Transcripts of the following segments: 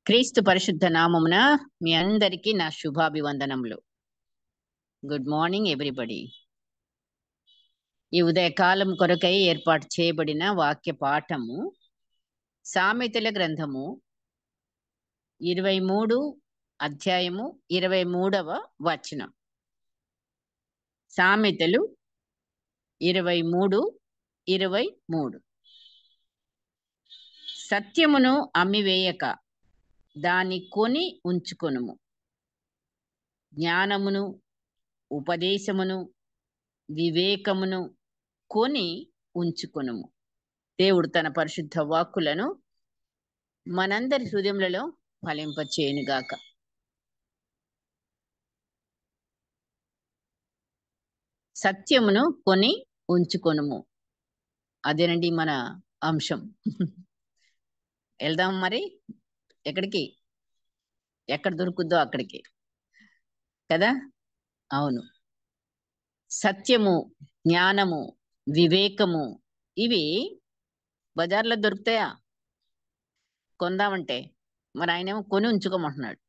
క్రీస్తు పరిశుద్ధ నామమున మీ అందరికీ నా శుభాభివందనములు. Good morning everybody. ఈ ఉదయకాలం కొరకై ఏర్పాటు చేయబడిన వాక్య పాఠము సామెతల గ్రంథము 23 అధ్యాయము 23వ వచనం. సామెతలు 23:23. సత్యమును అమ్మివేయక దాని కొని ఉంచుకొనుము, జ్ఞానమును ఉపదేశమును వివేకమును కొని ఉంచుకొనుము. దేవుడు తన పరిశుద్ధ వాక్కులను మనందరి హృదయములలో ఫలింపచేయునుగాక. సత్యమును కొని ఉంచుకొనుము, అదేనండి మన అంశం. వెళ్దాం మరి. ఎక్కడికి? ఎక్కడ దొరుకుద్దో అక్కడికి కదా. అవును, సత్యము, జ్ఞానము, వివేకము ఇవి బజార్లో దొరుకుతాయా? కొందామంటే మరి ఆయనేమో కొని ఉంచుకోమంటున్నాడు.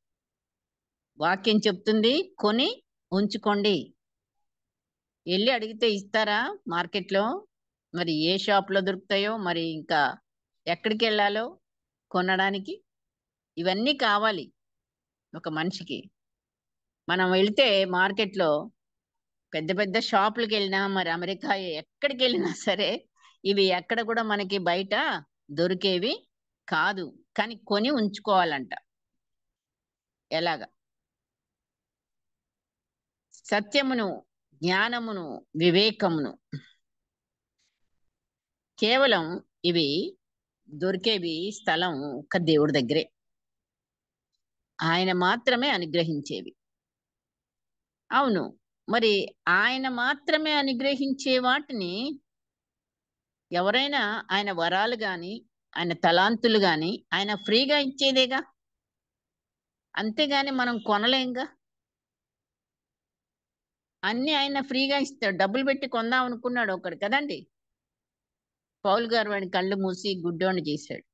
వాక్యం చెప్తుంది కొని ఉంచుకోండి. వెళ్ళి అడిగితే ఇస్తారా మార్కెట్లో? మరి ఏ షాప్లో దొరుకుతాయో, మరి ఇంకా ఎక్కడికి వెళ్ళాలో కొనడానికి? ఇవన్నీ కావాలి ఒక మనిషికి. మనం వెళ్తే మార్కెట్లో పెద్ద పెద్ద షాపులకు వెళ్ళినా, మరి అమెరికా ఎక్కడికి వెళ్ళినా సరే ఇవి ఎక్కడ కూడా మనకి బయట దొరికేవి కాదు. కానీ కొని ఉంచుకోవాలంట. ఎలాగా? సత్యమును, జ్ఞానమును, వివేకమును కేవలం ఇవి దొరికేవి స్థలం ఒక దేవుడి దగ్గరే. ఆయన మాత్రమే అనుగ్రహించేవి. అవును, మరి ఆయన మాత్రమే అనుగ్రహించే వాటిని ఎవరైనా ఆయన వరాలు గాని, ఆయన తలాంతులు గాని ఆయన ఫ్రీగా ఇచ్చేదేగా. అంతేగాని మనం కొనలేంగా. అన్ని ఆయన ఫ్రీగా ఇస్తాడు. డబ్బులు పెట్టి కొందాం అనుకున్నాడు ఒకడు కదండి. పౌలు గారు వాడి కళ్ళు మూసి గుడ్డోని చేశాడు.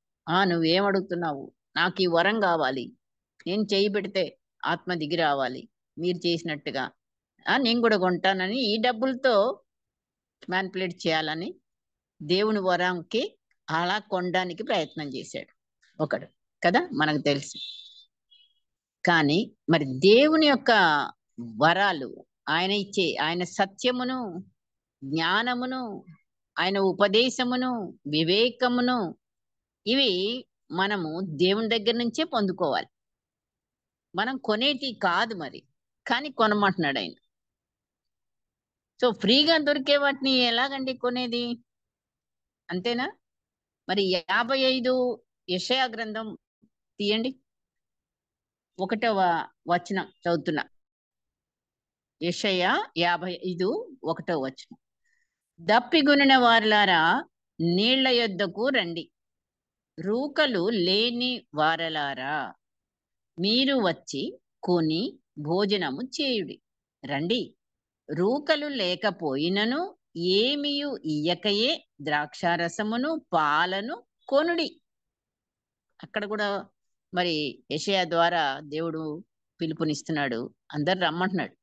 నువ్వేం అడుగుతున్నావు? నాకు ఈ వరం కావాలి, నేను చేయి పెడితే ఆత్మ దిగి రావాలి మీరు చేసినట్టుగా, నేను కూడా కొంటానని ఈ డబ్బులతో మ్యానిపులేట్ చేయాలని దేవుని వరంకి అలా కొనడానికి ప్రయత్నం చేశాడు ఒకడు కదా, మనకు తెలుసు. కానీ మరి దేవుని యొక్క వరాలు, ఆయన ఇచ్చే ఆయన సత్యమును, జ్ఞానమును, ఆయన ఉపదేశమును, వివేకమును ఇవి మనము దేవుని దగ్గర నుంచే పొందుకోవాలి. మనం కొనేటి కాదు మరి, కానీ కొనమంటున్నాడు ఆయన. సో ఫ్రీగా దొరికే వాటిని ఎలాగండి కొనేది? అంతేనా? మరి 55 యెషయా గ్రంథం తీయండి, 1వ వచనం చదువుతున్నా. యెషయా 55:1వ వచనం. దప్పిగొనిన వారలారా నీళ్ల యొద్దకు రండి, రూకలు లేని వారలారా మీరు వచ్చి కొని భోజనము చేయుడి. రండి, రూకలు లేకపోయినను ఏమియు ఇయ్యకయే ద్రాక్షారసమును పాలను కొనుడి. అక్కడ కూడా మరి యెషయా ద్వారా దేవుడు పిలుపునిస్తున్నాడు, అందరు రమ్మంటున్నాడు.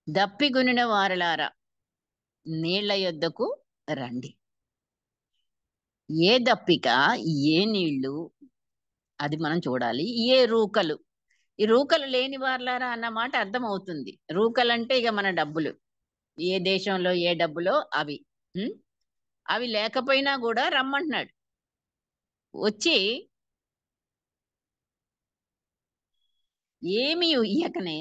దప్పిగొనిన వారలారా నీళ్ల యొద్దకు రండి. ఏ దప్పిక, ఏ నీళ్లు, అది మనం చూడాలి. ఏ రూకలు, ఈ రూకలు లేని వారలారా అన్న మాట అర్థమవుతుంది. రూకలంటే ఇక మన డబ్బులు, ఏ దేశంలో ఏ డబ్బులో అవి. అవి లేకపోయినా కూడా రమ్మంటున్నాడు. వచ్చి ఏమి ఇయ్యకనే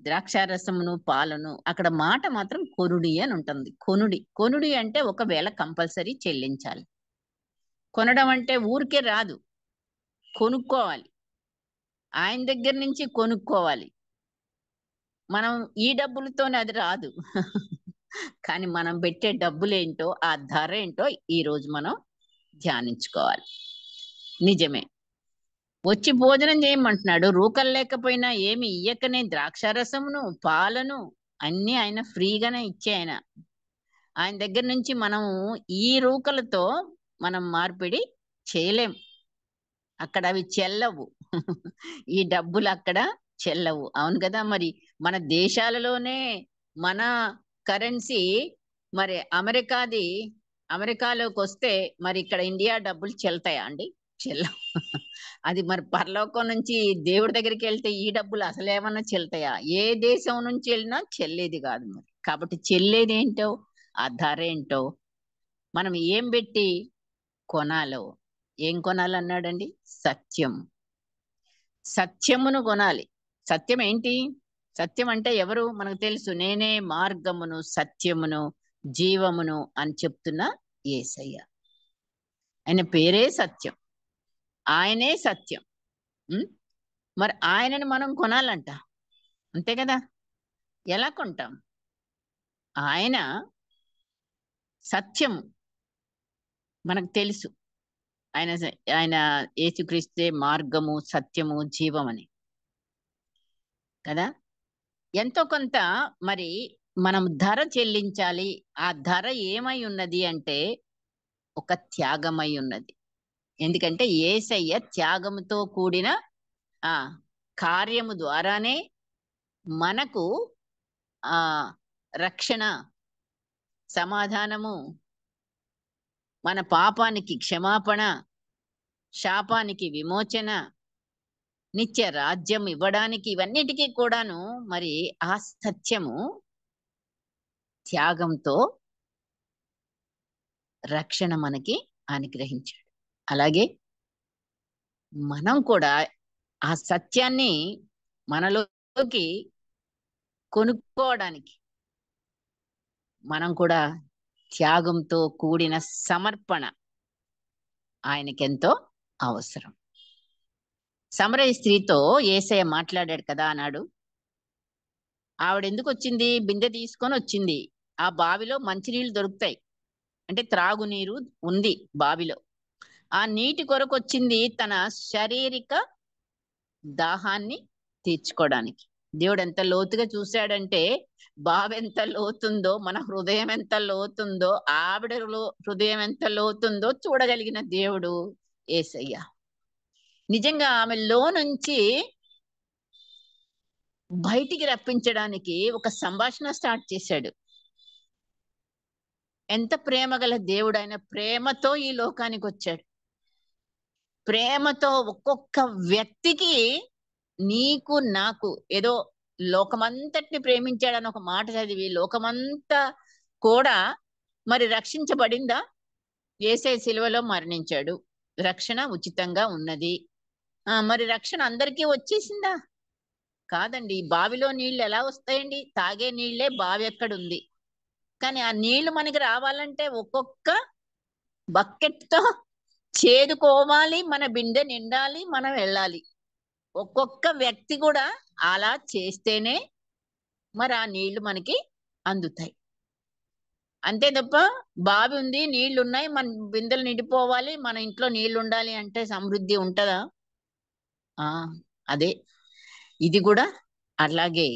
ద్రాక్షారసమును పాలను, అక్కడ మాట మాత్రం కొనుడి అని ఉంటుంది. కొనుడి, కొనుడి అంటే ఒకవేళ కంపల్సరీ చెల్లించాలి. కొనడం అంటే ఊరికే రాదు, కొనుక్కోవాలి. ఆయన దగ్గర నుంచి కొనుక్కోవాలి. మనం ఈ డబ్బులతోనే అది రాదు. కానీ మనం పెట్టే డబ్బులేంటో, ఆ ధర ఏంటో ఈ రోజు మనం ధ్యానించుకోవాలి. నిజమే, వచ్చి భోజనం చేయమంటున్నాడు. రూకలు లేకపోయినా ఏమి ఇయ్యకనే ద్రాక్షారసమును పాలను అన్ని ఆయన ఫ్రీగానే ఇచ్చే ఆయన దగ్గర నుంచి మనము ఈ రూకలతో మనం మార్పిడి చేయలేం. అక్కడ అవి చెల్లవు. ఈ డబ్బులు అక్కడ చెల్లవు. అవును కదా! మరి మన దేశాలలోనే మన కరెన్సీ మరి అమెరికాలోకొస్తే మరి ఇక్కడ ఇండియా డబ్బులు చెల్తాయా అండి? చెల్లవు. అది మరి పరలోకం నుంచి దేవుడి దగ్గరికెళ్తే ఈ డబ్బులు అసలేమన్నా చెల్తాయా? ఏ దేశం నుంచి ఎళ్ళినా చెల్లేది గాదు మరి. కాబట్టి చెల్లేదేంటో, ఆ ధరేంటో, మనం ఏం బెట్టి కొనాలో, ఏం కొనాలన్నాడండి? సత్యం. సత్యమును కొనాలి. సత్యం ఏంటి? సత్యం అంటే ఎవరు? మనకు తెలుసు. నేనే మార్గమును, సత్యమును, జీవమును అని చెప్తున్న యేసయ్య. ఆయన పేరే సత్యం. ఆయనే సత్యం. హ్మ్. మరి ఆయనని మనం కొనాలంట. అంతే కదా! ఎలా కొంటాం? ఆయన సత్యం మనకు తెలుసు. ఆయన స ఆయన యేసుక్రీస్తే మార్గము, సత్యము, జీవమని. కదా! ఎంతో కొంత మరి మనం ధర చెల్లించాలి. ఆ ధర ఏమై ఉన్నది అంటే, ఒక త్యాగమై ఉన్నది. ఎందుకంటే యేసయ్య త్యాగముతో కూడిన ఆ! కార్యము ద్వారానే మనకు రక్షణ, సమాధానము, మన పాపానికి క్షమాపణ, శాపానికి విమోచన, నిత్య రాజ్యం ఇవ్వడానికి ఇవన్నిటికి కూడాను మరి ఆ సత్యము త్యాగంతో రక్షణ మనకి అనుగ్రహించాడు. అలాగే మనం కూడా ఆ సత్యాన్ని మనలోకి కొనుక్కోవడానికి మనం కూడా త్యాగంతో కూడిన సమర్పణ ఆయనకెంతో అవసరం. సమరయ స్త్రీతో యేసయ్య మాట్లాడాడు కదా ఆనాడు. ఆవిడెందుకొచ్చింది? బిందె తీసుకొనొచ్చింది. ఆ బావిలో మంచినీళ్ళు దొరుకుతాయి. అంటే త్రాగునీరు ఉంది బావిలో. ఆ నీటి కొరకొచ్చింది తన శారీరక దాహాన్ని తీర్చుకోవడానికి. దేవుడెంత లోతుగా చూసాడంటే, బావెంత లోతుందో, మన హృదయం ఎంత లోతుందో, ఆవిడ హృదయం ఎంత లోతుందో చూడగలిగిన దేవుడు యేసయ్య. నిజంగా ఆమెలో నుంచి బయటికి రప్పించడానికి ఒక సంభాషణ స్టార్ట్ చేశాడు. ఎంత ప్రేమగల దేవుడాయన. ప్రేమతో ఈ లోకానికొచ్చాడు. ప్రేమతో ఒక్కొక్క వ్యక్తికి నీకు, నాకు ఏదో లోకమంతటిని ప్రేమించాడని ఒక మాట చదివి, లోకమంతా కూడా మరి రక్షించబడిందా? యేసయ్య సిలువలో మరణించాడు. రక్షణ ఉచితంగా ఉన్నది. మరి రక్షణ అందరికీ వచ్చేసిందా? కాదండి. ఈ బావిలో నీళ్ళు ఎలా వస్తాయండి? తాగే నీళ్ళే బావి ఎక్కడుంది. కానీ ఆ నీళ్లు మనకి రావాలంటే ఒక్కొక్క బకెట్‌తో చేదుకోవాలి, మన బిందె నిండాలి, మనం వెళ్ళాలి. ఒక్కొక్క వ్యక్తి కూడా అలా చేస్తేనే మరి ఆ నీళ్లు మనకి అందుతాయి. అంతే తప్ప బావి ఉంది, నీళ్లున్నాయి, మన బిందెలు నిండిపోవాలి, మన ఇంట్లో నీళ్లుండాలి అంటే సమృద్ధి ఉంటదా? ఆ! అదే. ఇది గూడా అలాగే.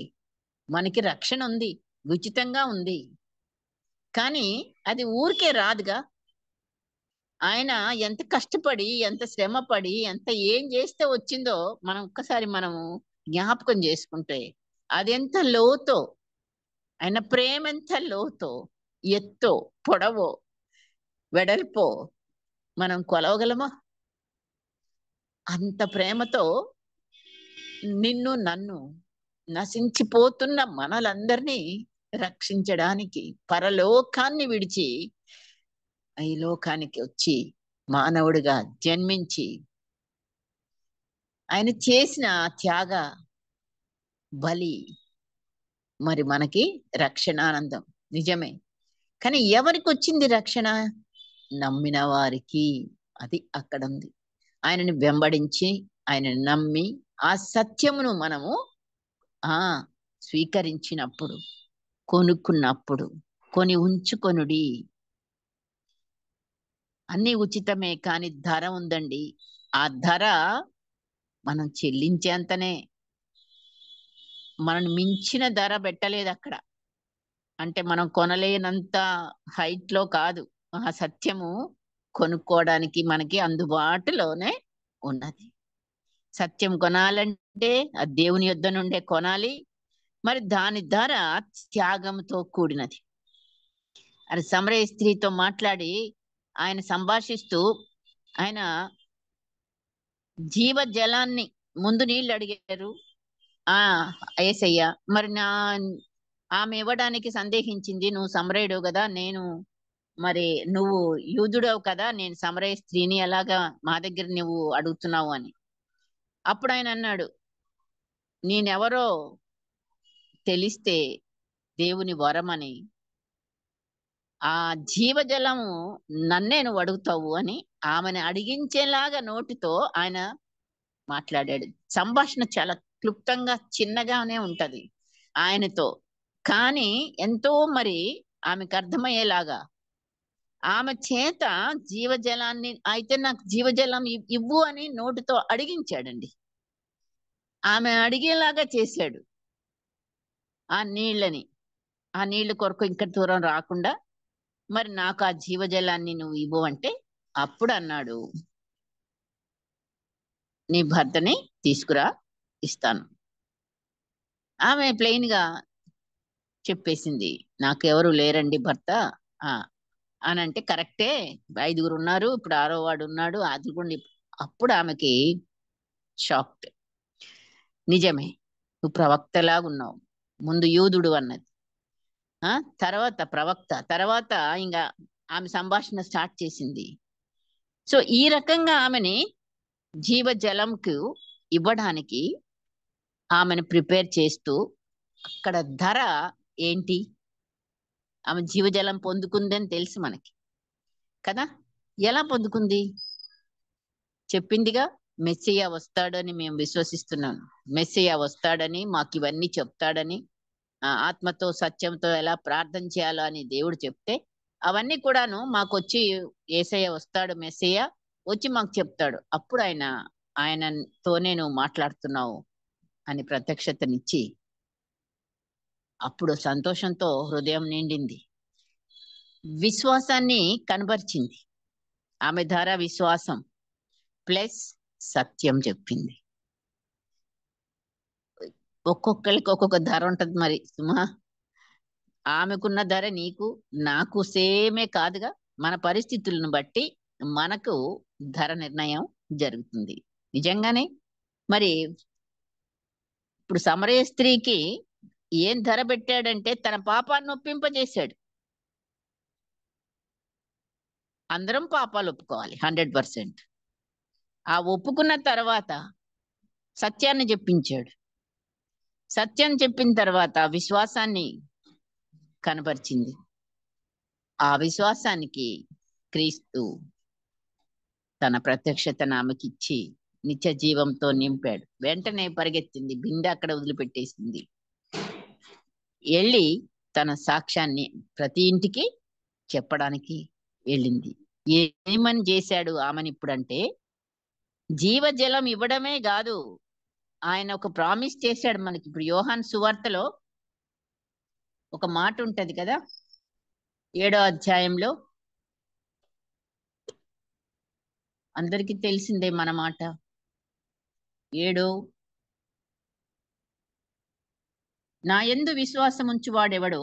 మనకి రక్షణ ఉంది. ఉచితంగా ఉంది. కానీ అది ఊరికే రాదుగా. ఆయన ఎంత కష్టపడి, ఎంత శ్రమపడి, ఎంత ఏం జేస్తే వచ్చిందో మనం ఒక్కసారి మనము జ్ఞాపకం జేసుకుంటే, అదెంత లోతో, ఆయన ప్రేమెంత లోతో, ఎత్తో, పొడవో, వెడల్పో మనం కొలవగలమా? అంత ప్రేమతో నిన్ను, నన్ను నశించిపోతున్న మనలందరినీ రక్షించడానికి పరలోకాన్ని విడిచి ఈ లోకానికి వచ్చి మానవుడిగా జన్మించి ఆయన చేసిన త్యాగ బలి మరి మనకి రక్షణానందం. నిజమే. కానీ ఎవరికొచ్చింది రక్షణ? నమ్మిన వారికి. అది అక్కడుంది. ఆయనని వెంబడించి, ఆయనని నమ్మి, ఆ సత్యమును మనము ఆ! స్వీకరించినప్పుడు, కొనుక్కున్నప్పుడు, కొని ఉంచుకొనుడి. అన్నీ ఉచితమే కానీ ధర ఉందండి. ఆ ధర మనం చెల్లించేంతనే. మనని మించిన ధర పెట్టలేదక్కడ. అంటే మనం కొనలేనంత హైట్‌లో కాదు. ఆ సత్యము కొనుక్కోవడానికి మనకి అందుబాటులోనే ఉన్నది. సత్యం కొనాలంటే అది దేవుని యొద్ద నుండే కొనాలి. మరి దాని ధర త్యాగంతో కూడినది. అది సమరయ స్త్రీతో మాట్లాడి ఆయన సంభాషిస్తూ ఆయన జీవ జలాన్ని ముందు నీళ్లు అడిగారు. ఆ యేసయ్య మరి ఆమె ఇవ్వడానికి సందేహించింది. నువ్వు సమరయుడు కదా, నేను మరి నువ్వు యూదుడవు కదా, నేను సమరయ స్త్రీని ఎలాగా మా దగ్గర నువ్వు అడుగుతున్నావు అని. అప్పుడు ఆయన అన్నాడు, నేనెవరో తెలిస్తే దేవుని వరమని, ఆ జీవజలము నన్నే నువ్వు అడుగుతావు అని ఆమెను అడిగించేలాగా నోటితో ఆయన మాట్లాడాడు. సంభాషణ చాలా క్లుప్తంగా చిన్నగానే ఉంటది ఆయనతో, కానీ ఎంతో మరి ఆమెకు అర్థమయ్యేలాగా ఆమె చేత జీవజలాన్ని అయితే నాకు జీవజలం ఇవ్వు అని నోటితో అడిగించాడండి. ఆమె అడిగేలాగా చేశాడు ఆ నీళ్ళని. ఆ నీళ్ల కొరకు ఇంకా దూరం రాకుండా మరి నాకు ఆ జీవజలాన్ని నువ్వు ఇవ్వు అంటే అప్పుడు అన్నాడు, నీ భర్తని తీసుకురా, ఇస్తాను. ఆమె ప్లెయిన్ గా చెప్పేసింది, నాకెవరు లేరండి భర్త ఆ అని. అంటే కరెక్టే, 5 ఉన్నారు, ఇప్పుడు 6వ వాడు ఉన్నాడు, అది కూడా. అప్పుడు ఆమెకి షాక్డ్. నిజమే, నువ్వు ప్రవక్తలాగా ఉన్నావు. ముందు యూదుడు అన్నది, ఆ తర్వాత ప్రవక్త, తర్వాత ఇంకా ఆమె సంభాషణ స్టార్ట్ చేసింది. సో ఈ రకంగా ఆమెని జీవజలంకు ఇవ్వడానికి ఆమెను ప్రిపేర్ చేస్తూ, అక్కడ ధర ఏంటి, ఆమె జీవజలం పొందుకుందని తెలుసు మనకి కదా. ఎలా పొందుకుంది చెప్పిందిగా, మెస్సియా వస్తాడని మేము విశ్వసిస్తున్నాను, మెస్సియా వస్తాడని, మాకు ఇవన్నీ చెప్తాడని, ఆత్మతో సత్యంతో ఎలా ప్రార్థన చేయాలో అని దేవుడు చెప్తే అవన్నీ కూడాను మాకు వచ్చి యేసయ్య వస్తాడు, మెస్సియా వచ్చి మాకు చెప్తాడు, అప్పుడు ఆయనతోనే నువ్వు మాట్లాడుతున్నావు అని ప్రత్యక్షతనిచ్చి అప్పుడు సంతోషంతో హృదయం నిండింది. విశ్వాసాన్ని కనబరిచింది. ఆమె ద్వారా విశ్వాసం ప్లస్ సత్యం చెప్పింది. ఒక్కొక్కరికి ఒక్కొక్క ధర ఉంటది మరి సుమా. ఆమెకున్న ధర నీకు నాకు సేమే కాదుగా. మన పరిస్థితులను బట్టి మనకు ధర నిర్ణయం జరుగుతుంది. నిజంగానే మరి ఇప్పుడు సమరయ స్త్రీకి ఏం ధర పెట్టాడంటే తన పాపాన్ని ఒప్పింపజేశాడు. అందరం పాపాలు ఒప్పుకోవాలి 100%. ఆ ఒప్పుకున్న తర్వాత సత్యాన్ని చెప్పించాడు. సత్యం చెప్పిన తర్వాత విశ్వాసాన్ని కనపరిచింది. ఆ విశ్వాసానికి క్రీస్తు తన ప్రత్యక్షతను ఆమెకిచ్చి నిత్య జీవంతో నింపాడు. వెంటనే పరిగెత్తింది, బిందె అక్కడ వదిలిపెట్టేసింది, వెళ్ళి తన సాక్ష్యాన్ని ప్రతి ఇంటికి చెప్పడానికి వెళ్ళింది. ఏమని చేశాడు ఆమెని ఇప్పుడంటే, జీవజలం ఇవ్వడమే కాదు, ఆయన ఒక ప్రామిస్ చేశాడు మనకి. ఇప్పుడు యోహాను సువార్తలో ఒక మాట ఉంటది కదా, 7వ అధ్యాయంలో, అందరికీ తెలిసిందే మన మాట. 7, నా యందు విశ్వాసం ఉంచువాడెవడో,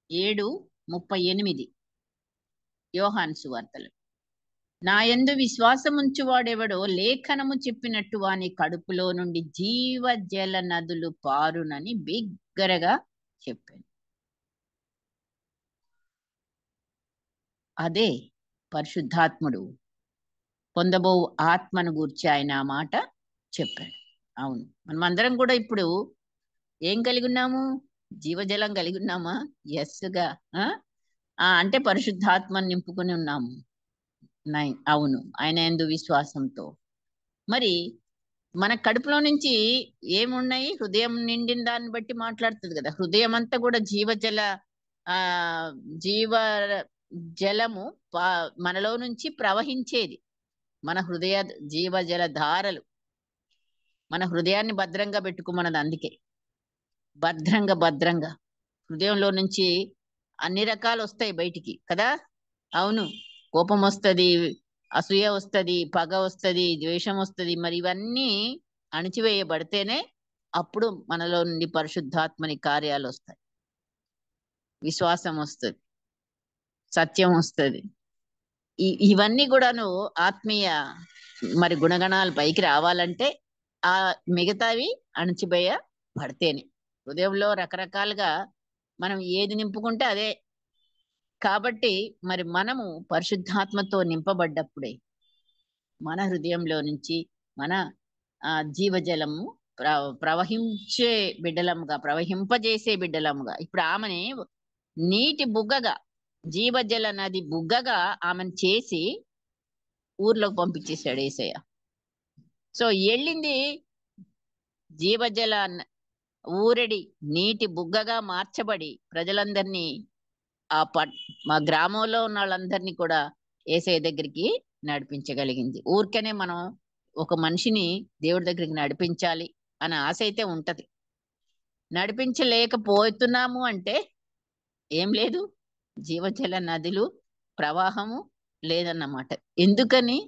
7:38 యోహాను సువార్తలు. నా యందు విశ్వాసం ఉంచువాడెవడో లేఖనము చెప్పినట్టు వాని కడుపులో నుండి జీవజల నదులు పారునని బిగ్గరగా చెప్పాను. అదే పరిశుద్ధాత్ముడు పొందబో ఆత్మను గూర్చి ఆయన ఆ మాట చెప్పాడు. అవును, మనమందరం కూడా ఇప్పుడు ఏం కలిగి ఉన్నాము, జీవజలం కలిగి ఉన్నామా? ఎస్గా అంటే పరిశుద్ధాత్మను నింపుకొని ఉన్నాము. అవును, ఆయన యందు విశ్వాసంతో. మరి మన కడుపులో నుంచి ఏమున్నాయి, హృదయం నిండిన దాన్ని బట్టి మాట్లాడుతుంది కదా. హృదయం అంతా కూడా జీవజల జీవ జలము మనలో నుంచి ప్రవహించేది. మన హృదయ జీవజల ధారలు మన హృదయాన్ని భద్రంగా పెట్టుకోమన్నది. అందుకే భద్రంగా హృదయంలో నుంచి అన్ని రకాలు వస్తాయి బయటికి కదా. అవును, కోపం వస్తుంది, అసూయ వస్తుంది, పగ వస్తుంది, ద్వేషం వస్తుంది. మరి ఇవన్నీ అణిచివేయబడితేనే అప్పుడు మనలో నుండి పరిశుద్ధాత్మని కార్యాలు వస్తాయి, విశ్వాసం వస్తుంది, సత్యం వస్తుంది. ఇవన్నీ కూడాను ఆత్మీయ మరి గుణగణాలు పైకి రావాలంటే ఆ మిగతావి అణచివేయబడితేనే. హృదయంలో రకరకాలుగా మనం ఏది నింపుకుంటే అదే. కాబట్టి మరి మనము పరిశుద్ధాత్మతో నింపబడ్డప్పుడే మన హృదయంలో నుంచి మన జీవజలము ప్రవహించే బిడ్డలముగా, ప్రవహింపజేసే బిడ్డలముగా. ఇప్పుడు ఆమెని నీటి బుగ్గగా, జీవజల నది బుగ్గగా ఆమెను చేసి ఊర్లోకి పంపించేశాడు యేసయ్య. సో వెళ్ళింది జీవజల ఊరడి నీటి బుగ్గగా మార్చబడి ప్రజలందరినీ మా గ్రామంలో ఉన్న వాళ్ళందరినీ కూడా యేసయ్య దగ్గరికి నడిపించగలిగింది. ఊరికనే మనం ఒక మనిషిని దేవుడి దగ్గరికి నడిపించాలి అనే ఆశ అయితే ఉంటది. నడిపించలేకపోతున్నాము అంటే ఏం లేదు, జీవజల నదులు ప్రవాహము లేదన్నమాట. ఎందుకని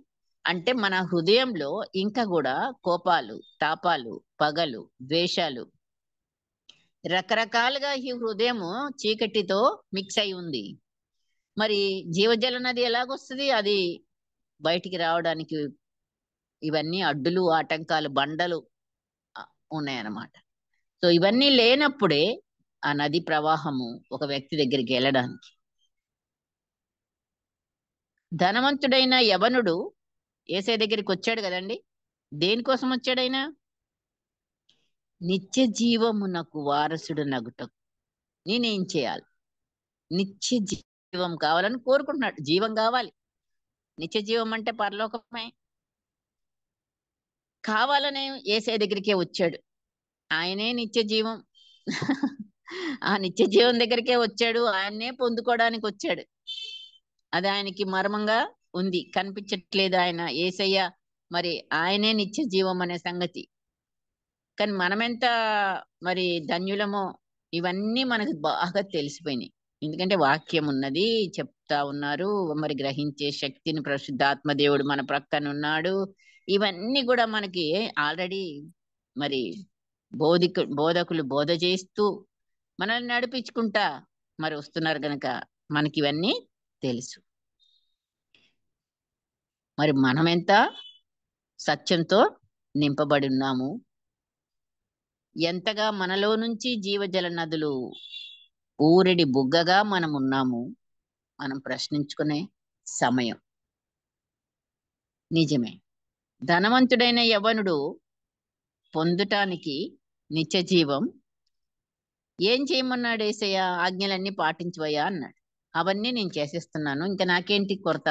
అంటే మన హృదయంలో ఇంకా కూడా కోపాలు, తాపాలు, పగలు, ద్వేషాలు, రకరకాలుగా ఈ హృదయము చీకటితో మిక్స్ అయి ఉంది. మరి జీవజల నది ఎలాగొస్తుంది? అది బయటికి రావడానికి ఇవన్నీ అడ్డులు, ఆటంకాలు, బండలు ఉన్నాయన్నమాట. సో ఇవన్నీ లేనప్పుడే ఆ నది ప్రవాహము ఒక వ్యక్తి దగ్గరికి వెళ్ళడానికి. ధనవంతుడైన యవనుడు యేసయ్య దగ్గరికి వచ్చాడు కదండి. దేనికోసం వచ్చాడైనా? నిత్య జీవమునకు వారసుడు నగుటకు నేనేం చేయాలి? నిత్య జీవం కావాలని కోరుకుంటున్నాడు. జీవం కావాలి. నిత్య జీవం అంటే పరలోకమే. కావాలనే యేసయ్య దగ్గరికే వచ్చాడు. ఆయనే నిత్య జీవం. ఆ నిత్య జీవం దగ్గరికే వచ్చాడు. ఆయన్నే పొందుకోవడానికి వచ్చాడు. అది ఆయనకి మర్మంగా ఉంది, కనిపించట్లేదు ఆయన యేసయ్య. మరి ఆయనే నిత్య జీవం అనే సంగతి. కానీ మనమెంత మరి ధన్యులమో ఇవన్నీ మనకు బాగా తెలిసిపోయినాయి. ఎందుకంటే వాక్యం ఉన్నది, చెప్తా ఉన్నారు. మరి గ్రహించే శక్తిని పరిశుద్ధాత్మ దేవుడు మన ప్రక్కన ఉన్నాడు. ఇవన్నీ కూడా మనకి ఆల్రెడీ మరి బోధకులు బోధ చేస్తూ మనల్ని నడిపించుకుంటా మరి వస్తున్నారు గనక మనకి ఇవన్నీ తెలుసు. మరి మనం ఎంత సత్యంతో నింపబడి ఉన్నాము, ఎంతగా మనలో నుంచి జీవజల నదులు ఊరడి బుగ్గగా మనం ఉన్నాము, మనం ప్రశ్నించుకునే సమయం. నిజమే, ధనవంతుడైన యవనుడు పొందటానికి నిత్య జీవం ఏం చేయమన్నాడు యేసయ్య? ఆజ్ఞలన్నీ పాటించవయ్యా అన్నాడు. అవన్నీ నేను చేసేస్తున్నాను, ఇంకా నాకేంటి కొరత?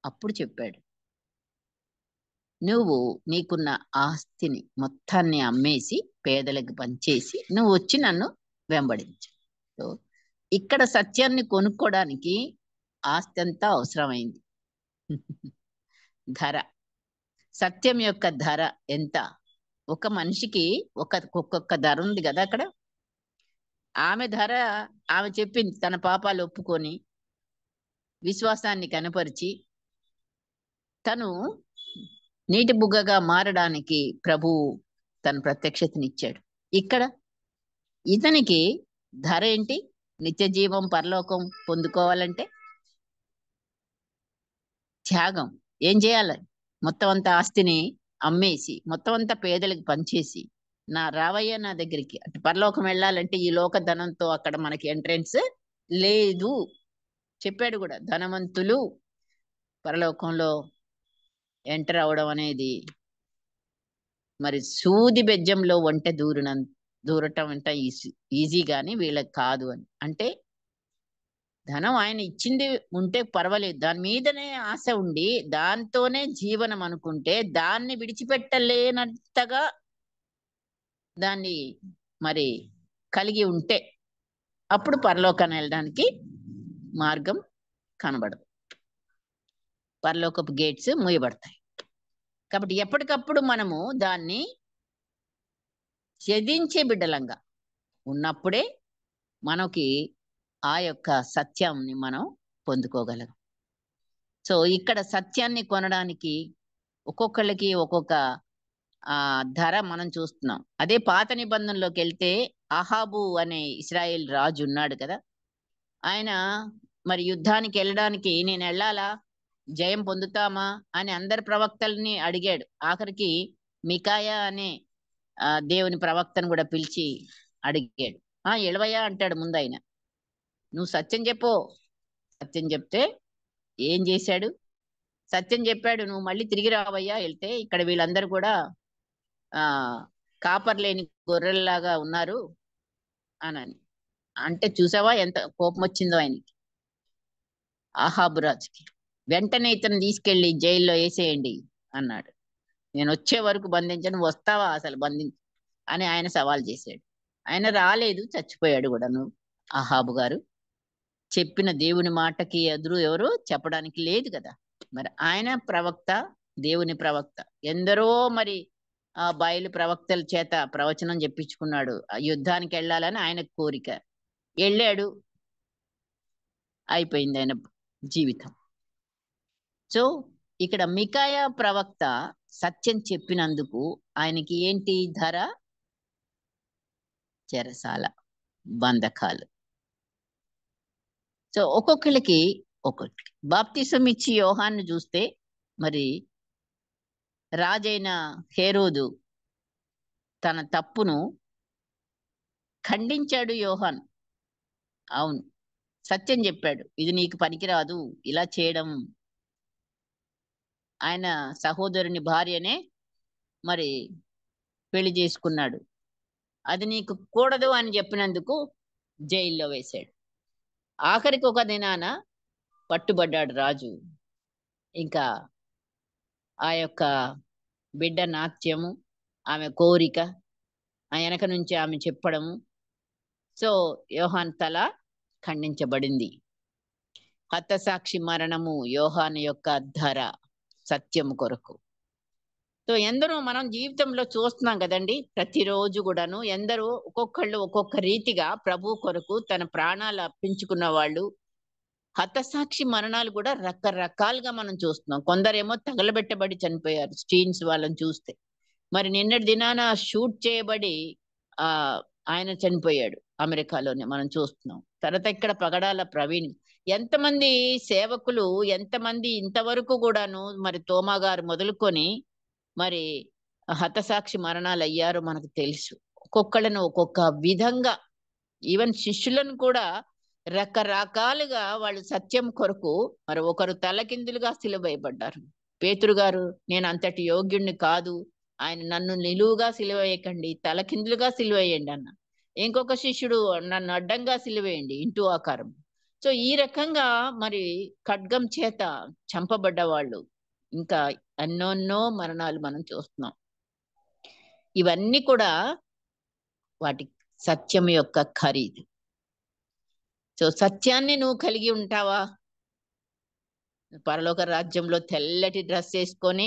అప్పుడు చెప్పాడు, నువ్వు నీకున్న ఆస్తిని మొత్తాన్ని అమ్మేసి పేదలకు పంచేసి నువ్వు వచ్చి నన్ను వెంబడించు. సో ఇక్కడ సత్యాన్ని కొనుక్కోవడానికి ఆస్తి అంతా అవసరమైంది. ధర, సత్యం యొక్క ధర ఎంత? ఒక మనిషికి ఒక్కొక్క ధర ఉంది కదా అక్కడ. ఆమె ధర, ఆమె చెప్పింది, తన పాపాలు ఒప్పుకొని విశ్వాసాన్ని కనపరిచి తను నీటి బుగ్గగా మారడానికి ప్రభువు తన ప్రత్యక్షతనిచ్చాడు. ఇక్కడ ఇతనికి ధర ఏంటి? నిత్య జీవం, పరలోకం పొందుకోవాలంటే త్యాగం. ఏం చేయాలి? మొత్తం అంతా ఆస్తిని అమ్మేసి మొత్తం అంతా పేదలకు పంచేసి రావయ్య నా దగ్గరికి. అంటే పరలోకం వెళ్ళాలంటే ఈ లోక ధనంతో అక్కడ మనకి ఎంట్రెన్స్ లేదు. చెప్పాడు కూడా, ధనవంతులు పరలోకంలో ఎంటర్ అవడం అనేది మరి సూది బెజ్జంలో వంట దూరటం అంటే ఈజీ గాని వీళ్ళకి కాదు అని. అంటే ధనం ఆయన ఇచ్చింది ఉంటే పర్వాలేదు, దాని మీదనే ఆశ ఉండి దాంతోనే జీవనం అనుకుంటే దాన్ని విడిచిపెట్టలేనంతగా దాన్ని మరి కలిగి ఉంటే అప్పుడు పరలోకాన్ని వెళ్ళడానికి మార్గం కనబడదు, పరలోకపు గేట్స్ మూయబడతాయి. కాబట్టి ఎప్పటికప్పుడు మనము దాన్ని ఛేదించే బిడ్డలంగా ఉన్నప్పుడే మనకి ఆ యొక్క సత్యాన్ని మనం పొందుకోగలం. సో ఇక్కడ సత్యాన్ని కొనడానికి ఒక్కొక్కళ్ళకి ఒక్కొక్క ధర మనం చూస్తున్నాం. అదే పాత నిబంధనలోకి వెళ్తే అహాబు అనే ఇశ్రాయేల్ రాజు ఉన్నాడు కదా, ఆయన మరి యుద్ధానికి వెళ్ళడానికి నేను వెళ్ళాలా, జయం పొందుతామా అని అందరి ప్రవక్తల్ని అడిగాడు. ఆఖరికి మికాయా అనే దేవుని ప్రవక్తను కూడా పిలిచి అడిగాడు. ఎళవయ్యా అంటాడు ముందు ఆయన, నువ్వు సత్యం చెప్పు. సత్యం చెప్తే ఏం చేశాడు? సత్యం చెప్పాడు, నువ్వు మళ్ళీ తిరిగి రావయ్యా, వెళ్తే ఇక్కడ వీళ్ళందరూ కూడా ఆ కాపర్లేని గొర్రెల్లాగా ఉన్నారు అని. అంటే చూసావా ఎంత కోపం వచ్చిందో ఆయనకి, ఆహాబు రాజుకి. వెంటనే ఇతను తీసుకెళ్లి జైల్లో వేసేయండి అన్నాడు. నేను వచ్చే వరకు బంధించను, వస్తావా అసలు అని ఆయన సవాల్ చేశాడు. ఆయన రాలేదు, చచ్చిపోయాడు కూడాను. అహాబు గారు చెప్పిన దేవుని మాటకి ఎదురు ఎవరు చెప్పడానికి లేదు కదా. మరి ఆయన ప్రవక్త, దేవుని ప్రవక్త. ఎందరో మరి బయలు ప్రవక్తల చేత ప్రవచనం చెప్పించుకున్నాడు. యుద్ధానికి వెళ్ళాలని ఆయన కోరిక. వెళ్ళాడు, అయిపోయింది ఆయన జీవితం. సో ఇక్కడ మికాయా ప్రవక్త సత్యం చెప్పినందుకు ఆయనకి ఏంటి ధర? చెరసాల, బంధకాలు. సో ఒక్కొక్కరికి ఒక్కొక్కటి. బాప్తిసం ఇచ్చి యోహాన్ని చూస్తే మరి రాజైన హేరోదు తన తప్పును ఖండించాడు యోహాన్. అవును, సత్యం చెప్పాడు, ఇది నీకు పనికిరాదు ఇలా చేయడం. ఆయన సహోదరుని భార్యనే మరి పెళ్లి చేసుకున్నాడు, అది నీకు కూడదు అని చెప్పినందుకు జైల్లో వేశాడు. ఆఖరికి ఒక దినాన పట్టుబడ్డాడు రాజు. ఇంకా ఆ యొక్క బిడ్డ నాట్యము, ఆమె కోరిక, ఆ వెనక నుంచి ఆమె చెప్పడము. సో యోహాన్ తల ఖండించబడింది. హతసాక్షి మరణము యోహాను యొక్క ధర సత్యము కొరకు. సో ఎందరో మనం జీవితంలో చూస్తున్నాం కదండి, ప్రతిరోజు కూడాను ఎందరో ఒక్కొక్కళ్ళు ఒక్కొక్క రీతిగా ప్రభు కొరకు తన ప్రాణాలు అర్పించుకున్న వాళ్ళు. హతసాక్షి మరణాలు కూడా రకరకాలుగా మనం చూస్తున్నాం. కొందరేమో తగలబెట్టబడి చనిపోయారు, స్టీన్స్ వాళ్ళని చూస్తే. మరి నిన్నటి దినాన షూట్ చేయబడి ఆయన చనిపోయాడు అమెరికాలోనే, మనం చూస్తున్నాం. తర్వాత ఇక్కడ పగడాల ప్రవీణ్, ఎంతమంది సేవకులు, ఎంతమంది ఇంతవరకు కూడాను మరి తోమా గారు మొదలుకొని మరి హతసాక్షి మరణాలు అయ్యారో మనకు తెలుసు. ఒక్కొక్కళ్ళను ఒక్కొక్క విధంగా, ఈవెన్ శిష్యులను కూడా రకరకాలుగా వాళ్ళు సత్యం కొరకు మరి ఒకరు తలకిందులుగా సిలువేయబడ్డారు. పేతురు గారు, నేను అంతటి యోగ్యుణ్ణి కాదు, ఆయన నన్ను నిలువుగా సిలువేయకండి, తలకిందులుగా సిలువేయండి అన్న. ఇంకొక శిష్యుడు, నన్ను అడ్డంగా సిలువేయండి, ఇంటూ ఆకారం. సో ఈ రకంగా మరి ఖడ్గం చేత చంపబడ్డ వాళ్ళు, ఇంకా ఎన్నోన్నో మరణాలు మనం చూస్తున్నాం. ఇవన్నీ కూడా వాటి సత్యం యొక్క ఖరీదు. సో సత్యాన్ని నువ్వు కలిగి ఉంటావా? పరలోక రాజ్యంలో తెల్లటి డ్రెస్ వేసుకొని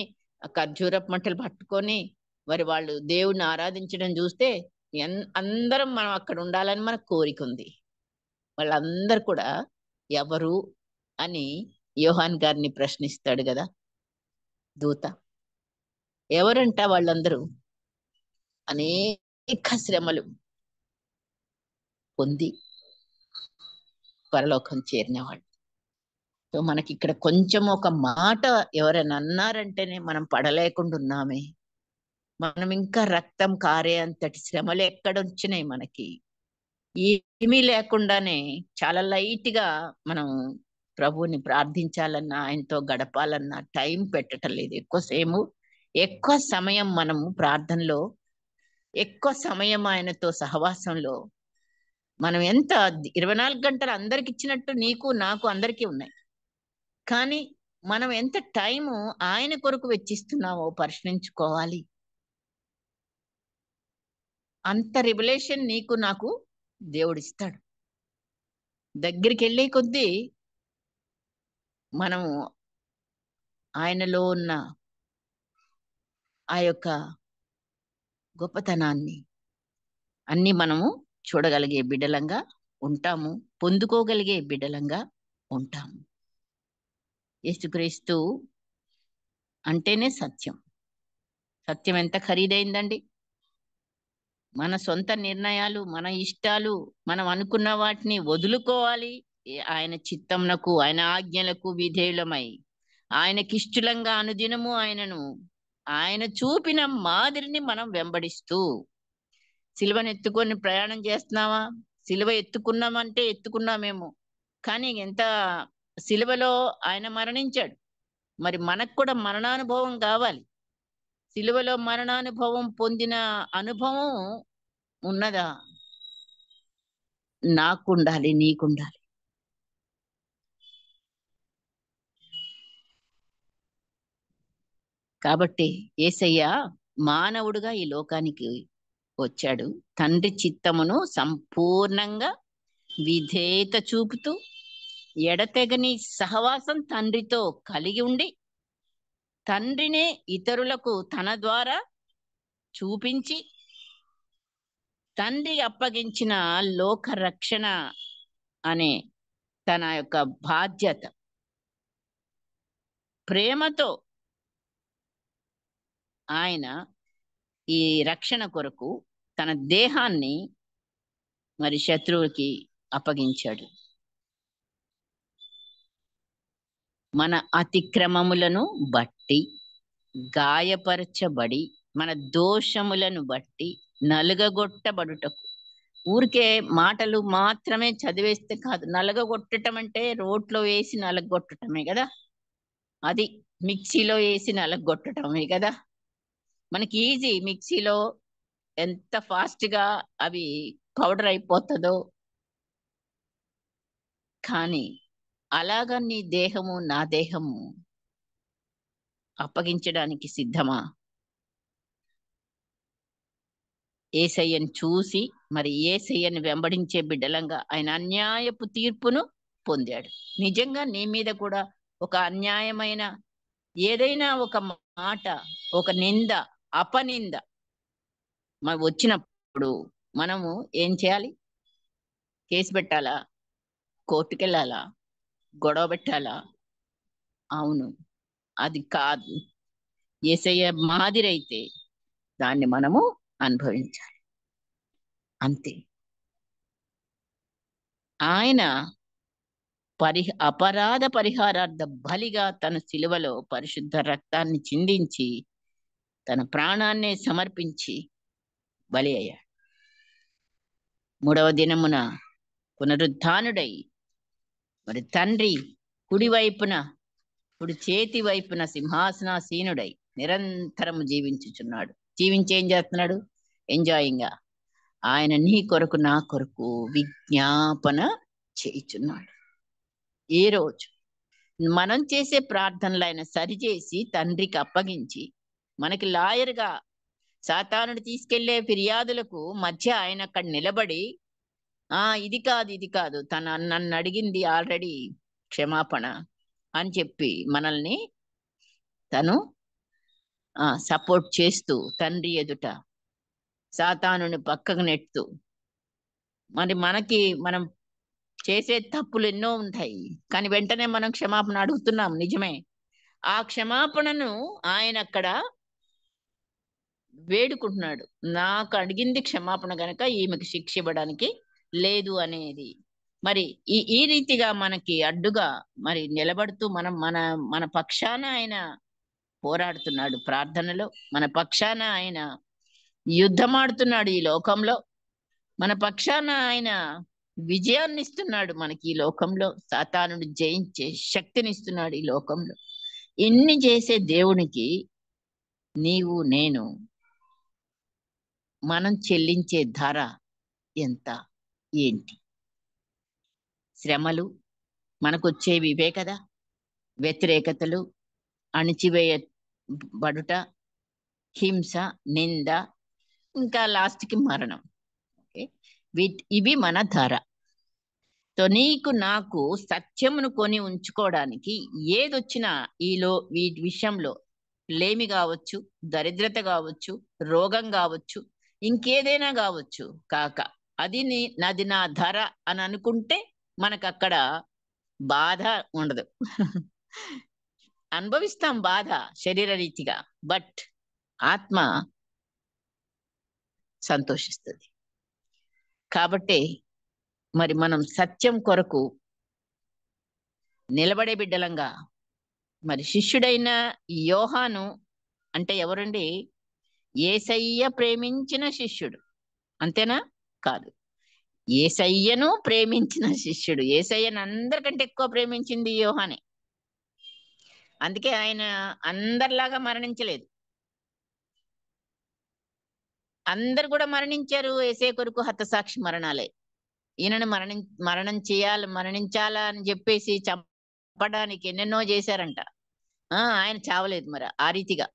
ఖర్జూరపు మంటలు పట్టుకొని మరి వాళ్ళు దేవుణ్ణి ఆరాధించడం చూస్తే అందరం మనం అక్కడ ఉండాలని మన కోరిక ఉంది. వాళ్ళందరూ కూడా ఎవరు అని యోహాన్ గారిని ప్రశ్నిస్తాడు కదా దూత. ఎవరంట వాళ్ళందరూ? అనేక శ్రమలు పొంది పరలోకం చేరిన వాళ్ళు. సో మనకి ఇక్కడ కొంచెం ఒక మాట ఎవరైనా అన్నారంటేనే మనం పడలేకుండా ఉన్నామే. మనం ఇంకా రక్తం కారే అంతటి శ్రమలు ఎక్కడొచ్చినాయి మనకి. ఏమీ లేకుండానే చాలా లైట్ గా మనం ప్రభువుని ప్రార్థించాలన్నా, ఆయనతో గడపాలన్నా టైం పెట్టడం లేదు. ఎక్కువ సమయం మనము ప్రార్థనలో, ఎక్కువ సమయం ఆయనతో సహవాసంలో మనం ఎంత 24 గంటలు అందరికి ఇచ్చినట్టు నీకు నాకు అందరికీ ఉన్నాయి. కానీ మనం ఎంత టైము ఆయన కొరకు వెచ్చిస్తున్నామో పరిశీలించుకోవాలి. అంత రివల్యూషన్ నీకు నాకు దేవుడిస్తాడు. దగ్గరికి వెళ్ళే కొద్దీ మనము ఆయనలో ఉన్న ఆ యొక్క గొప్పతనాన్ని అన్ని మనము చూడగలిగే బిడ్డలంగా ఉంటాము, పొందుకోగలిగే బిడ్డలంగా ఉంటాము. యేసుక్రీస్తు అంటేనే సత్యం. సత్యం ఎంత ఖరీదైందండి. మన సొంత నిర్ణయాలు, మన ఇష్టాలు, మనం అనుకున్న వాటిని వదులుకోవాలి. ఆయన చిత్తమునకు, ఆయన ఆజ్ఞలకు విధేయులమై ఆయనకిష్టలంగా అనుదినము ఆయన చూపిన మాదిరిని మనం వెంబడిస్తూ సిలువను ఎత్తుకొని ప్రయాణం చేస్తున్నావా? సిలువ ఎత్తుకున్నామంటే ఎత్తుకున్నామేమో, కానీ ఎంత సిలువలో ఆయన మరణించాడు. మరి మనకు కూడా మరణానుభవం కావాలి. సిలువలో మరణానుభవం పొందిన అనుభవం ఉన్నదా? నాకుండాలి, నీకుండాలి. కాబట్టి యేసయ్య మానవుడుగా ఈ లోకానికి వచ్చాడు. తండ్రి చిత్తమును సంపూర్ణంగా విధేయత చూపుతూ ఎడతెగని సహవాసం తండ్రితో కలిగి ఉండి తండ్రినే ఇతరులకు తన ద్వారా చూపించి తండ్రి అప్పగించిన లోక రక్షణ అనే తన యొక్క బాధ్యత ప్రేమతో ఆయన ఈ రక్షణ కొరకు తన దేహాన్ని మరి శత్రువుకి అప్పగించాడు. మన అతిక్రమములను బట్టి గాయపరచబడి మన దోషములను బట్టి నలుగగొట్టబడుటకు. ఊరికే మాటలు మాత్రమే చదివేస్తే కాదు. నలగగొట్టడం అంటే రోట్లో వేసి నలగొట్టడమే కదా. అది మిక్సీలో వేసి నలగొట్టడమే కదా. మనకి ఈజీ, మిక్సీలో ఎంత ఫాస్ట్గా అవి పౌడర్ అయిపోతుందో. కానీ అలాగా నీ దేహము నా దేహము అప్పగించడానికి సిద్ధమా? యేసయ్యను చూసి మరి యేసయ్యను వెంబడించే బిడ్డలంగా ఆయన అన్యాయపు తీర్పును పొందాడు. నిజంగా నీ మీద కూడా ఒక అన్యాయమైన ఏదైనా ఒక మాట, ఒక నింద, అపనింద మరి వచ్చినప్పుడు మనము ఏం చేయాలి? కేసు పెట్టాలా? కోర్టుకెళ్ళాలా? గొడవ పెట్టాలా? అవును, అది కాదు. యేసయ్య మాదిరైతే దాన్ని మనము అనుభవించాలి, అంతే. ఆయన అపరాధ పరిహారార్థ బలిగా తన శిలువలో పరిశుద్ధ రక్తాన్ని చిందించి తన ప్రాణాన్నే సమర్పించి బలి అయ్యాడు. 3వ దినమున పునరుద్ధానుడై మరి తండ్రి కుడి చేతి వైపున సింహాసనాసీనుడై నిరంతరము జీవించుచున్నాడు. ఏం చేస్తున్నాడు? ఎంజాయింగ్ గా ఆయన నీ కొరకు నా కొరకు విజ్ఞాపన చేయుచున్నాడు. ఏ రోజు మనం చేసే ప్రార్థనలు ఆయన సరిచేసి తండ్రికి అప్పగించి మనకి లాయర్గా సాతానుడు తీసుకెళ్లే ఫిర్యాదులకు మధ్య ఆయన అక్కడ నిలబడి ఇది కాదు నన్ను అడిగింది ఆల్రెడీ క్షమాపణ అని చెప్పి మనల్ని తను సపోర్ట్ చేస్తూ తండ్రి ఎదుట సాతానుని పక్కకు నెట్టు. మరి మనం చేసే తప్పులు ఎన్నో ఉంటాయి, కానీ వెంటనే మనం క్షమాపణ అడుగుతున్నాం, నిజమే. ఆ క్షమాపణను ఆయన అక్కడ వేడుకుంటున్నాడు. నాకు అడిగింది క్షమాపణ గనక ఈమెకు శిక్ష ఇవ్వడానికి లేదు అనేది. మరి ఈ రీతిగా మనకి అడ్డుగా మరి నిలబడుతూ మన పక్షాన ఆయన పోరాడుతున్నాడు. ప్రార్థనలో మన పక్షాన ఆయన యుద్ధమాడుతున్నాడు. ఈ లోకంలో మన పక్షాన ఆయన విజయాన్ని ఇస్తున్నాడు. మనకి ఈ లోకంలో సాతానుడు జయించే శక్తినిస్తున్నాడు. ఈ లోకంలో ఇన్ని చేసే దేవునికి నీవు నేను మనం చెల్లించే ధర ఎంత, ఏంటి? శ్రమలు మనకొచ్చేవి ఇవే కదా. వ్యతిరేకతలు, అణిచివేయబడుట, హింస, నింద, ఇంకా లాస్ట్కి మరణం. ఇవి మన ధర. నీకు నాకు సత్యమును కొని ఉంచుకోవడానికి ఏదొచ్చినా వీటి విషయంలో లేమి కావచ్చు, దరిద్రత కావచ్చు, రోగం కావచ్చు, ఇంకేదైనా కావచ్చు కాక అది నాది నా ధర అని అనుకుంటే మనకు అక్కడ బాధ ఉండదు. అనుభవిస్తాం బాధ శరీర రీతిగా, బట్ ఆత్మ సంతోషిస్తుంది. కాబట్టి మరి మనం సత్యం కొరకు నిలబడే బిడ్డలంగా, మరి శిష్యుడైన యోహాను అంటే ఎవరండి? యేసయ్య ప్రేమించిన శిష్యుడు, అంతేనా? కాదు, యేసయ్యను ప్రేమించిన శిష్యుడు. యేసయ్యను అందరికంటే ఎక్కువ ప్రేమించింది యోహానే. అందుకే ఆయన అందరిలాగా మరణించలేదు. అందరు కూడా మరణించారు యేసయ్య కొరకు, హతసాక్షి మరణాలే. ఈయనను మరణించాలా అని చెప్పేసి చంపడానికి ఎన్నెన్నో చేశారంట. ఆయన చావలేదు మరి ఆ రీతిగా.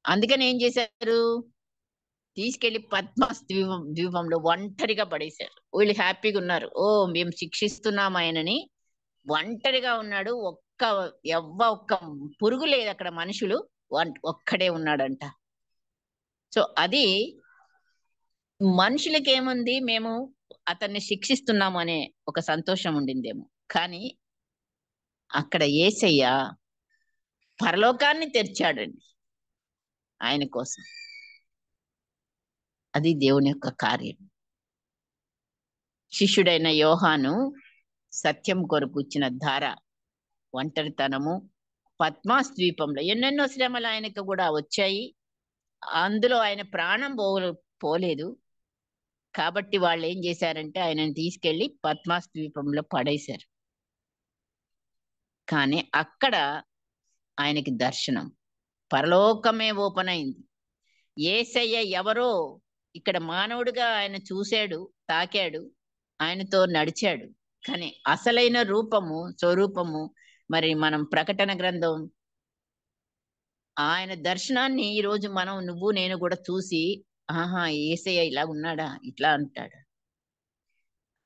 అందుకని ఏం చేశారు? తీసుకెళ్లి పద్మాస్ ద్వీపంలో ఒంటరిగా పడేశారు. వీళ్ళు హ్యాపీగా ఉన్నారు. ఓ, మేము శిక్షిస్తున్నాం ఆయనని. ఒంటరిగా ఉన్నాడు. ఒక్క పురుగు లేదు అక్కడ, మనుషులు ఒక్కడే ఉన్నాడంట. సో అది మనుషులకి ఏముంది, మేము అతన్ని శిక్షిస్తున్నాము అనే ఒక సంతోషం ఉండిందేమో. కానీ అక్కడ యేసయ్య పరలోకాన్ని తెరిచాడండి ఆయన కోసం. అది దేవుని యొక్క కార్యం. శిష్యుడైన యోహాను సత్యం కొరకు ఇచ్చిన ధార, ఒంటరితనము, పద్మాస్ ద్వీపంలో ఎన్నెన్నో శ్రమలు ఆయనకు కూడా వచ్చాయి. అందులో ఆయన ప్రాణం పోలేదు. కాబట్టి వాళ్ళు ఏం చేశారంటే ఆయనను తీసుకెళ్లి పద్మాస్ ద్వీపంలో పడేశారు. కానీ అక్కడ ఆయనకి దర్శనం, పరలోకమే ఓపెన్ అయింది. యేసయ్య ఎవరో ఇక్కడ మానవుడిగా ఆయన చూశాడు, తాకాడు, ఆయనతో నడిచాడు. కానీ అసలైన స్వరూపము మరి మనం ప్రకటన గ్రంథం ఆయన దర్శనాన్ని ఈరోజు నువ్వు నేను కూడా చూసి, ఆహా, యేసయ్య ఇలా ఉన్నాడా, ఇట్లా అంటాడు.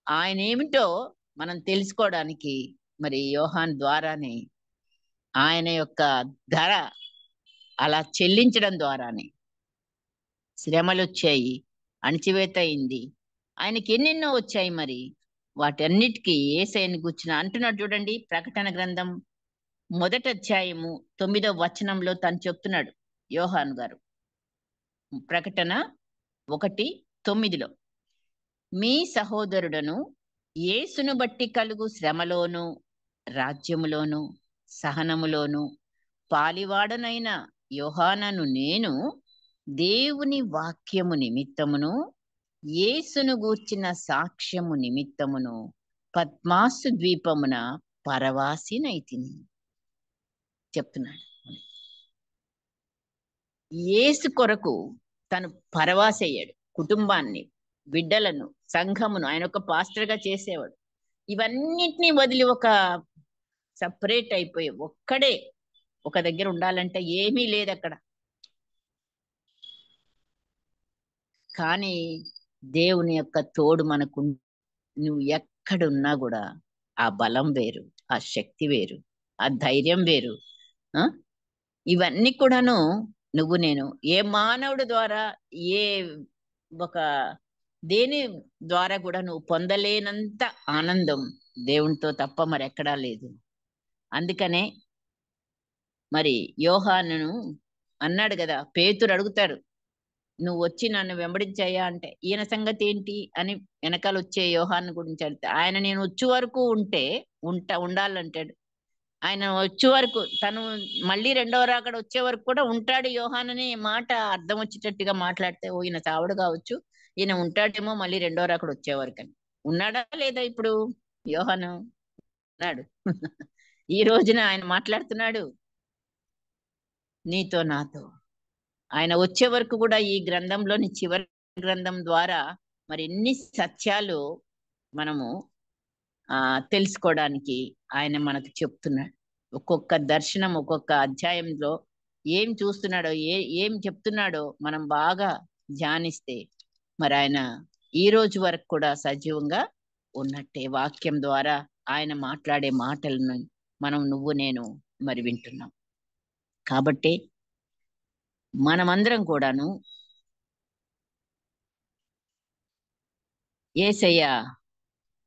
ఆయన ఏమిటో మనం తెలుసుకోవడానికి మరి యోహాన్ ద్వారానే, ఆయన యొక్క ధర అలా చెల్లించడం ద్వారానే శ్రమలు వచ్చాయి, అణచివేత అయింది. ఆయనకి ఎన్నెన్నో వచ్చాయి. మరి వాటన్నిటికీ యేసయ్యని గుర్చిన అంటున్నాడు చూడండి. ప్రకటన గ్రంథం 1వ అధ్యాయము 9వ వచనంలో తను చెప్తున్నాడు యోహాను గారు. ప్రకటన 1:9లో, మీ సహోదరుడను యేసును బట్టి కలుగు శ్రమలోను, రాజ్యములోను, సహనములోను పాలివాడనైన యోహానను నేను దేవుని వాక్యము నిమిత్తమును యేసును గూర్చిన సాక్ష్యము నిమిత్తమును పద్మాసు ద్వీపమున పరవాసినైతిని చెప్తున్నాడు. యేసు కొరకు తను పరవాసయ్యాడు. కుటుంబాన్ని, బిడ్డలను, సంఘమును ఆయన ఒక పాస్టర్ గా చేసేవాడు. ఇవన్నిటినీ వదిలి ఒక సపరేట్ అయిపోయి ఒక్కడే ఒక దగ్గర ఉండాలంటే ఏమీ లేదు అక్కడ. కానీ దేవుని యొక్క తోడు మనకు, నువ్వు ఎక్కడున్నా కూడా ఆ బలం వేరు, ఆ శక్తి వేరు, ఆ ధైర్యం వేరు. ఇవన్నీ కూడాను నువ్వు నేను ఏ మానవుడి ద్వారా, ఏ ఒక దేని ద్వారా కూడా నువ్వు పొందలేనంత ఆనందం దేవునితో తప్ప మరెక్కడా లేదు. అందుకనే మరి యోహానును అన్నాడు కదా, పేతురు అడుగుతాడు, నువ్వు వచ్చి నన్ను వెంబడించాయా అంటే, ఈయన సంగతి ఏంటి అని వెనకాల వచ్చే యోహాను గురించి అడిగితే, ఆయన నేను వచ్చే వరకు ఉండాలంటాడు. ఆయన వచ్చే వరకు, తను మళ్ళీ రెండవ రాకడ వచ్చే వరకు కూడా ఉంటాడు యోహానని మాట అర్థం వచ్చేటట్టుగా మాట్లాడితే, ఓ ఈయన చావుడు కావచ్చు, ఈయన ఉంటాడేమో మళ్ళీ రెండవ రాకడ వచ్చే వరకు అని. ఉన్నాడా లేదా ఇప్పుడు యోహాను? ఉన్నాడు. ఈ రోజున ఆయన మాట్లాడుతున్నాడు నీతో నాతో. ఆయన వచ్చే వరకు కూడా ఈ గ్రంథంలోని చివరి గ్రంథం ద్వారా మరి ఎన్ని సత్యాలు మనము తెలుసుకోవడానికి ఆయన మనకు చెప్తున్నాడు. ఒక్కొక్క దర్శనం, ఒక్కొక్క అధ్యాయంలో ఏం చూస్తున్నాడో, ఏం చెప్తున్నాడో మనం బాగా ధ్యానిస్తే మరి ఆయన ఈ రోజు వరకు కూడా సజీవంగా ఉన్నట్టే. వాక్యం ద్వారా ఆయన మాట్లాడే మాటలను నువ్వు నేను మరి వింటున్నాం. కాబట్టి మనమందరం కూడాను యేసయ్య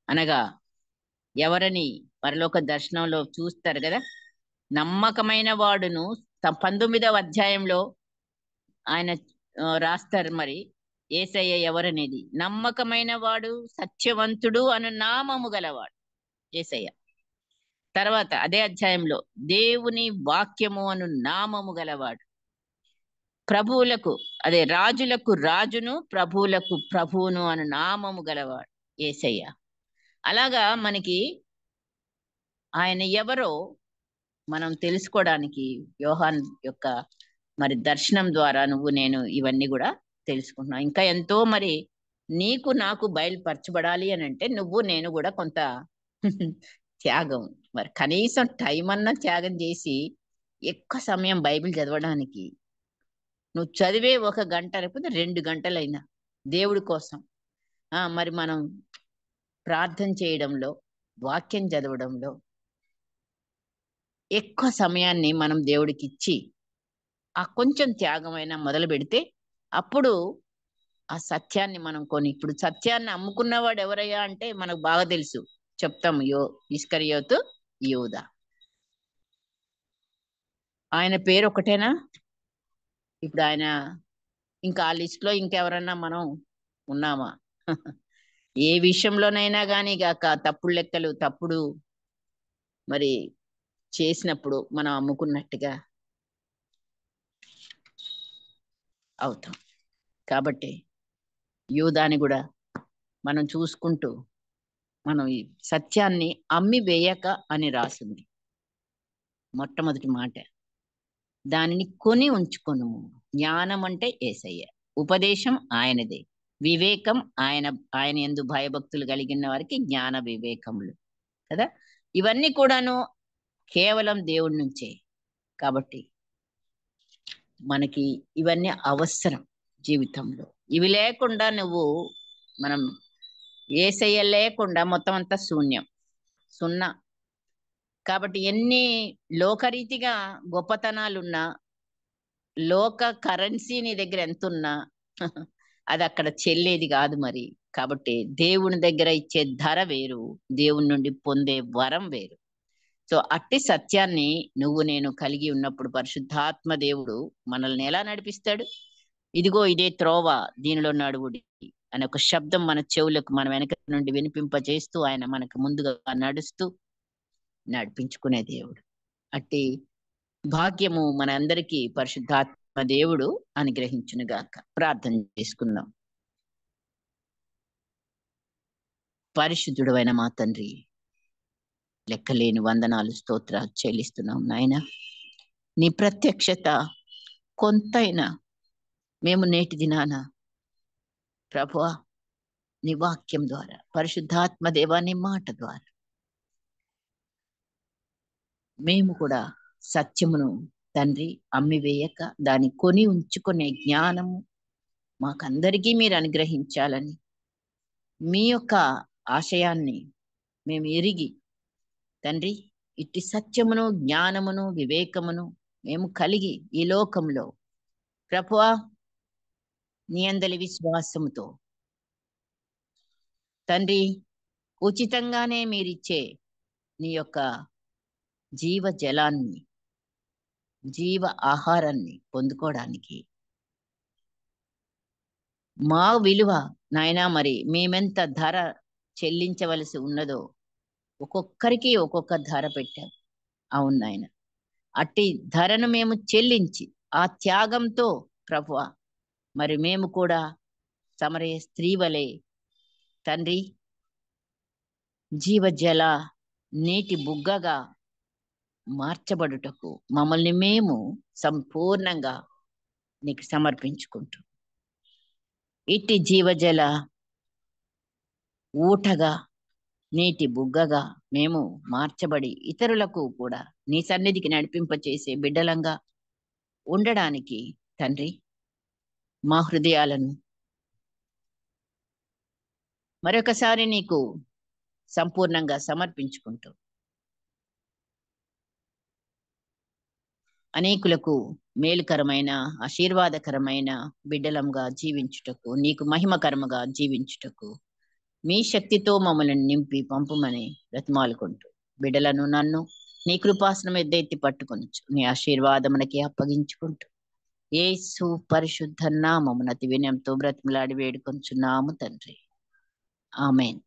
అనగా ఎవరని పరలోక దర్శనంలో చూస్తారు కదా, నమ్మకమైన వాడును 19వ అధ్యాయంలో ఆయన రాస్తారు మరి యేసయ్య ఎవరనేది. నమ్మకమైన వాడు, సత్యవంతుడు అను నామము గలవాడు యేసయ్య. తర్వాత అదే అధ్యాయంలో దేవుని వాక్యము అను నామము గలవాడు. ప్రభువులకు అదే రాజులకు రాజును, ప్రభువులకు ప్రభువును అను నామము గలవాడు యేసయ్య. అలాగా మనకి ఆయన ఎవరో మనం తెలుసుకోవడానికి యోహాన్ యొక్క మరి దర్శనం ద్వారా నువ్వు నేను ఇవన్నీ కూడా తెలుసుకుంటున్నాం. ఇంకా ఎంతో మరి నీకు నాకు బయలుపరచబడాలి అని అంటే నువ్వు నేను కూడా కొంత త్యాగం, మరి కనీసం టైం అన్నా త్యాగం చేసి ఎక్కువ సమయం బైబిల్ చదవడానికి నువ్వు చదివే 1 గంట లేకపోతే 2 గంటలైనా దేవుడి కోసం మరి మనం ప్రార్థన చేయడంలో, వాక్యం చదవడంలో ఎక్కువ సమయాన్ని మనం దేవుడికి ఇచ్చి ఆ కొంచెం త్యాగమైన మొదలు పెడితే అప్పుడు ఆ సత్యాన్ని మనం ఇప్పుడు సత్యాన్ని అమ్ముకున్నవాడు ఎవరయ్యా అంటే మనకు బాగా తెలుసు, చెప్తాం, ఇస్కరియోతు యూదా. ఆయన పేరు ఒకటేనా? ఇప్పుడు ఆయన ఇంకా ఆ లిస్ట్ లో ఇంకెవరన్నా మనం ఉన్నామా? ఏ విషయంలోనైనా కానీ తప్పుడు లెక్కలు తప్పుడు మరి చేసినప్పుడు మనం అమ్ముకున్నట్టుగా అవుతాం. కాబట్టి యూదాని కూడా మనం చూసుకుంటూ మనం ఈ సత్యాన్ని అమ్మి వేయక అని రాసింది మొట్టమొదటి మాట. దానిని కొని ఉంచుకొను. జ్ఞానం అంటే యేసయ్య, ఉపదేశం ఆయనదే, వివేకం ఆయన యందు భయభక్తులు కలిగిన వారికి జ్ఞాన వివేకములు కదా. ఇవన్నీ కూడాను కేవలం దేవుడి నుంచే. కాబట్టి మనకి ఇవన్నీ అవసరం జీవితంలో. ఇవి లేకుండా మనం యేసయ్య లేకుండా మొత్తం అంతా సున్నా. కాబట్టి ఎన్ని లోకరీతిగా గొప్పతనాలున్నా, లోక కరెన్సీ నీ దగ్గర ఎంతున్నా అది అక్కడ చెల్లేది కాదు మరి. కాబట్టి దేవుని దగ్గర ఇచ్చే ధర వేరు, దేవుని నుండి పొందే వరం వేరు. సో అట్టి సత్యాన్ని నువ్వు నేను కలిగి ఉన్నప్పుడు పరిశుద్ధాత్మ దేవుడు మనల్ని ఎలా నడిపిస్తాడు? ఇదిగో ఇదే త్రోవ, దీనిలో నడువుడి అనే ఒక శబ్దం మన చెవులకు మన వెనక నుండి వినిపింపజేస్తూ ఆయన మనకు ముందుగా నడిపించుకునే దేవుడు. అట్టి భాగ్యము మన అందరికీ పరిశుద్ధాత్మ దేవుడు అనుగ్రహించునుగాక. ప్రార్థన చేసుకుందాం. పరిశుద్ధుడైన మా తండ్రి, లెక్కలేని వందనాలు, స్తోత్రాలు చెల్లిస్తున్నాం నాయన. నీ ప్రత్యక్షత కొంతైనా మేము నేటి దినాన ప్రభువా నీ వాక్యం ద్వారా, పరిశుద్ధాత్మ దేవా నీ మాట ద్వారా మేము కూడా సత్యమును తండ్రి అమ్మివేయక దాన్ని కొని ఉంచుకునే జ్ఞానము మాకందరికీ మీరు అనుగ్రహించాలని, మీ యొక్క ఆశయాన్ని మేము ఎరిగి తండ్రి ఇట్టి సత్యమును, జ్ఞానమును, వివేకమును మేము కలిగి ఈ లోకంలో ప్రభువా నీ అందలి విశ్వాసముతో తండ్రి ఉచితంగానే మీరిచ్చే నీ యొక్క జీవ జలాన్ని, జీవ ఆహారాన్ని పొందుకోవడానికి మా విలువ నాయనా మరి మేమెంత ధర చెల్లించవలసి ఉన్నదో ఒక్కొక్కరికి ఒక్కొక్క ధర పెట్టాం. అవును నాయన, అట్టి ధరను మేము చెల్లించి ఆ త్యాగంతో ప్రభువా మరి మేము కూడా సమరయ స్త్రీ వలె తండ్రి జీవజల నీటి బుగ్గగా మార్చబడుటకు మమ్మల్ని మేము సంపూర్ణంగా నీకు సమర్పించుకుంటూ ఇట్టి జీవజల ఊటగా, నీటి బుగ్గగా మేము మార్చబడి ఇతరులకు కూడా నీ సన్నిధికి నడిపింపచేసే బిడ్డలంగా ఉండడానికి తండ్రి మా హృదయాలను మరొకసారి నీకు సంపూర్ణంగా సమర్పించుకుంటూ అనేకులకు మేలుకరమైన, ఆశీర్వాదకరమైన బిడ్డలంగా జీవించుటకు, నీకు మహిమకరముగా జీవించుటకు మీ శక్తితో మమ్మల్ని నింపి పంపుమని బ్రతిమాలుకుంటూ బిడ్డలను, నన్ను నీ కృపాసనం ఎత్తెత్తి పట్టుకొనొచ్చు నీ ఆశీర్వాదమునకి అప్పగించుకుంటూ యేసు పరిశుద్ధ నామమున అతి వినయంతో బ్రతిమలాడి వేడుకొంచున్నాము తండ్రి. ఆమేన్.